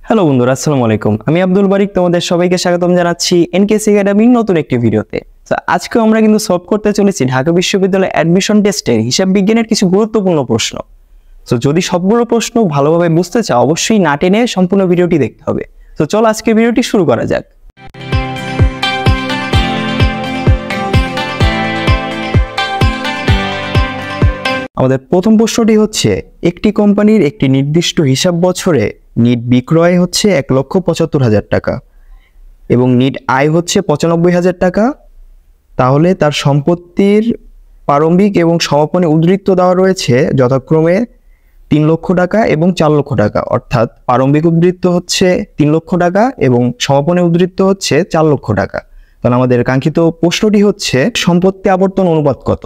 Hello বন্ধুরা, আসসালামু আলাইকুম। আমি আব্দুল বারিক, তোমাদের সবাইকে স্বাগতম জানাচ্ছি এনকেএস একাডেমির নতুন একটি ভিডিওতে। তো আজকে আমরা কিন্তু সলভ করতে চলেছি ঢাকা বিশ্ববিদ্যালয় অ্যাডমিশন টেস্টের হিসাব বিজ্ঞানের কিছু গুরুত্বপূর্ণ প্রশ্ন। তো যদি সবগুলো প্রশ্ন ভালোভাবে বুঝতে চাও, অবশ্যই না টেনে সম্পূর্ণ ভিডিওটি দেখতে হবে। তো চলো আজকে ভিডিওটি শুরু করা যাক। আমাদের প্রথম প্রশ্নটি হচ্ছে, একটি কোম্পানির একটি নির্দিষ্ট হিসাব বছরে নিট বিক্রয় হচ্ছে 1,75,000 টাকা এবং নিট আয় হচ্ছে 95,000 টাকা। তাহলে তার সম্পত্তির প্রারম্ভিক এবং সমাপনী উদ্ধৃত্ত দেওয়া রয়েছে যথাক্রমে 3 লক্ষ টাকা এবং 4 লক্ষ টাকা। অর্থাৎ প্রারম্ভিক উদ্ধৃত্ত হচ্ছে 3 লক্ষ টাকা এবং সমাপনী উদ্ধৃত্ত হচ্ছে 4 লক্ষ টাকা। তাহলে আমাদের কাঙ্ক্ষিত প্রশ্নটি হচ্ছে, সম্পত্তি আবর্তন অনুপাত কত?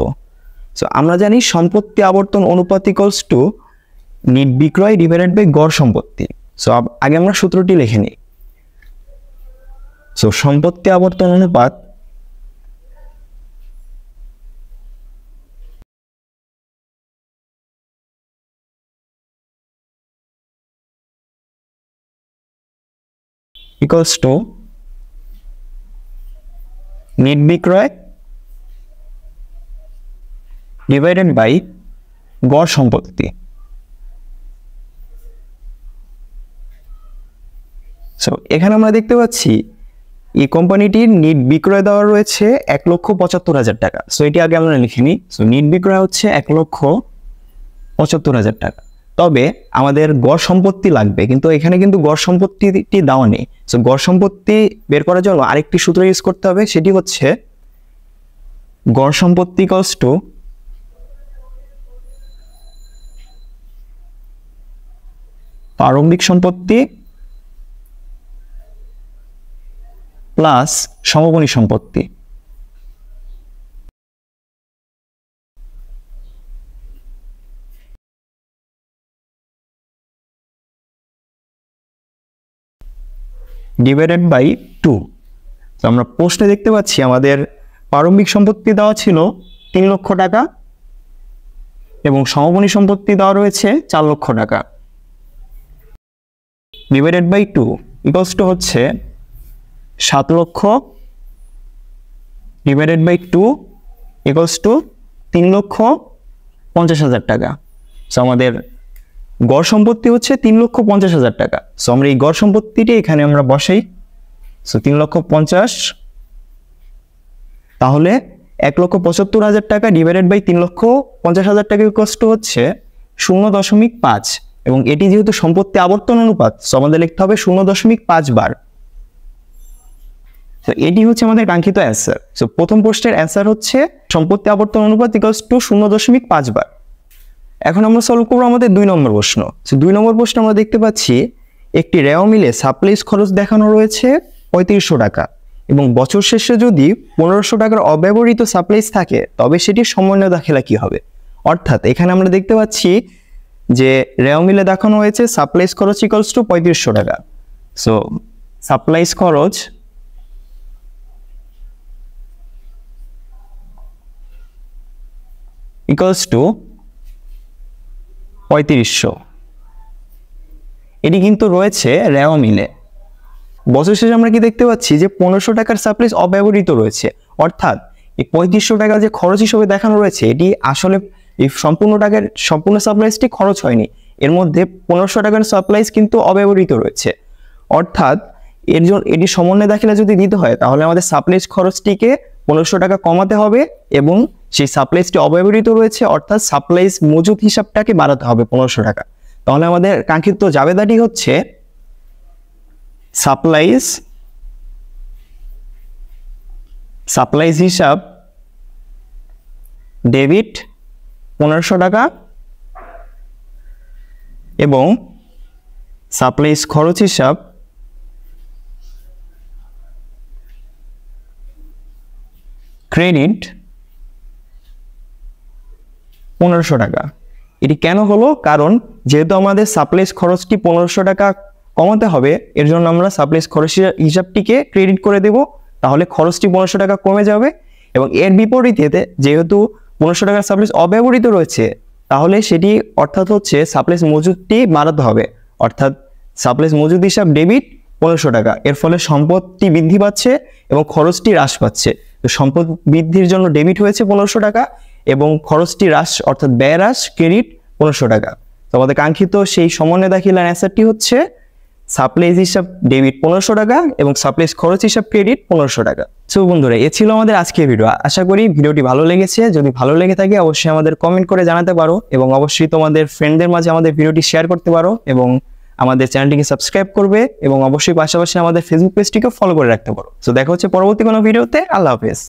সো আমরা জানি সম্পত্তি আবর্তন অনুপাত ইকুয়ালস টু নিট বিক্রয় ডিভাইডেড বাই গড় সম্পত্তি। সো আগে আমরা সূত্রটি লিখে নিই। সো সম্পত্তি আবর্তন অনুপাত ইকুয়ালস টু নিট বিক্রয় ডিভাইডেড বাই গড় সম্পত্তি। সো এখানে আমরা দেখতে পাচ্ছি এই কোম্পানিটির নিট বিক্রয় দেওয়া রয়েছে 1,75,000 টাকা। সো এটি আগে আমরা লিখে নিই। সো নিট বিক্রয় হচ্ছে 1,75,000 টাকা। তবে আমাদের গড় সম্পত্তি লাগবে, কিন্তু এখানে কিন্তু গড় সম্পত্তিটি দেওয়া নেই। সো গড় সম্পত্তি বের করার জন্য আরেকটি সূত্র ইউজ করতে হবে, সেটি হচ্ছে গড় সম্পত্তি ইকুয়ালস টু প্রারম্ভিক সম্পত্তি প্লাস সমাপনী সম্পত্তি। Divided by 2। তো আমরা প্রশ্নে দেখতে পাচ্ছি আমাদের প্রারম্ভিক সম্পত্তি দেওয়া ছিল 3 লক্ষ টাকা এবং সমাপনী সম্পত্তি দেওয়া রয়েছে 4 লক্ষ টাকা। ডিভাইডেড বাই 2 ইকুয়ালস টু হচ্ছে 7 লক্ষ ডিভাইডেড বাই 2 ইকুয়ালস টু 3,50,000 টাকা। সো আমাদের গড় সম্পত্তি হচ্ছে 3,50,000 টাকা। সো আমরা এই গড় সম্পত্তিটি এখানে আমরা বসাই। সো 3,50,000, তাহলে 1,75,000 টাকা ডিভাইডেড বাই 3,50,000 টাকা ইকুয়ালস টু হচ্ছে 0.5। এবং এটি যেহেতু সম্পত্তি আবর্তন অনুপাত, সো আমাদের লিখতে হবে 0.5 বার। তো এটি হচ্ছে আমাদের কাঙ্ক্ষিত অ্যান্সার। সো প্রথম প্রশ্নের অ্যান্সার হচ্ছে সম্পত্তি আবর্তন অনুপাত ইকুয়ালস টু 0.5 বার। এখন আমরা সলভ করবো আমাদের 2 নম্বর প্রশ্ন। সো 2 নম্বর প্রশ্নে আমরা দেখতে পাচ্ছি একটি রেওয়া মিলে সাপ্লাইজ খরচ দেখানো রয়েছে 3500 টাকা এবং বছর শেষে যদি 1500 টাকার অব্যবহৃত সাপ্লাইজ থাকে, তবে সেটির সমন্বয় দাখিলা কি হবে? অর্থাৎ এখানে আমরা দেখতে পাচ্ছি যে রেওয়া মিলে দেখানো হয়েছে সাপ্লাইজ খরচ ইকুয়ালস টু 3500 টাকা। সো সাপ্লাইজ খরচ ইকুয়ালস টু 3500। এটি কিন্তু রয়েছে রেওয়া মিলে। বছর শেষে আমরা কি দেখতে পাচ্ছি যে 1500 টাকার সাপ্লাইজ অব্যবহৃত রয়েছে। অর্থাৎ এই 3500 টাকা যে খরচ হিসেবে দেখানো রয়েছে, এটি আসলে এই সম্পূর্ণ সাপ্লাইজটি খরচ হয়নি। এর মধ্যে 1500 টাকার সাপ্লাইজ কিন্তু অব্যবহৃত রয়েছে। অর্থাৎ এর জন্য এটি সমন্বয় দাখিলা যদি দিতে হয়, তাহলে আমাদের সাপ্লাইজ খরচটিকে 1500 টাকা কমাতে হবে এবং সেই সাপ্লাইজটি অব্যবহৃত রয়েছে, অর্থাৎ সাপ্লাইজ মজুদ হিসাবটাকে বাড়াতে হবে 1500 টাকা। তাহলে আমাদের কাঙ্ক্ষিত জাবেদাটি হচ্ছে সাপ্লাইজ হিসাব ডেবিট 1500 টাকা এবং সাপ্লাইজ খরচ হিসাব ক্রেডিট 1500 টাকা। এটি কেন হলো? কারণ যেহেতু আমাদের সাপ্লাইজ খরচটি 1500 টাকা কমাতে হবে, এর জন্য আমরা সাপ্লাইজ খরচ হিসাবটিকে ক্রেডিট করে দেব। তাহলে খরচটি 1500 টাকা কমে যাবে এবং এর বিপরীতে যেহেতু 1500 টাকার সাপ্লাইজ অব্যবহৃত রয়েছে, তাহলে সেটি অর্থাৎ হচ্ছে সাপ্লাইজ মজুদটি বাড়াতে হবে। অর্থাৎ সাপ্লাইজ মজুদ হিসাব ডেবিট 1500 টাকা। এর ফলে সম্পদটি বৃদ্ধি পাচ্ছে এবং খরচটি হ্রাস পাচ্ছে। তো সম্পদ বৃদ্ধির জন্য ডেবিট হয়েছে 1500 টাকা এবং খরচটি হ্রাস অর্থাৎ ব্যয় হ্রাস ক্রেডিট 1500 টাকা। তো আমাদের কাঙ্ক্ষিত সেই সমন্বয় দাখিলার অ্যান্সারটি হচ্ছে সাপ্লাইজ হিসাব ডেবিট 1500 টাকা এবং সাপ্লাইজ খরচ হিসাব ক্রেডিট 1500 টাকা। সো বন্ধুরা, এ ছিল আমাদের আজকের ভিডিও। আশা করি ভিডিওটি ভালো লেগেছে। যদি ভালো লেগে থাকে অবশ্যই আমাদের কমেন্ট করে জানাতে পারো এবং অবশ্যই তোমাদের ফ্রেন্ডদের মাঝে আমাদের ভিডিওটি শেয়ার করতে পারো এবং আমাদের চ্যানেলটিকে সাবস্ক্রাইব করবে এবং অবশ্যই পাশাপাশি আমাদের ফেসবুক পেজটিকে ফলো করে রাখতে পারো। সো দেখা হচ্ছে পরবর্তী কোনো ভিডিওতে। আল্লাহ হাফেজ।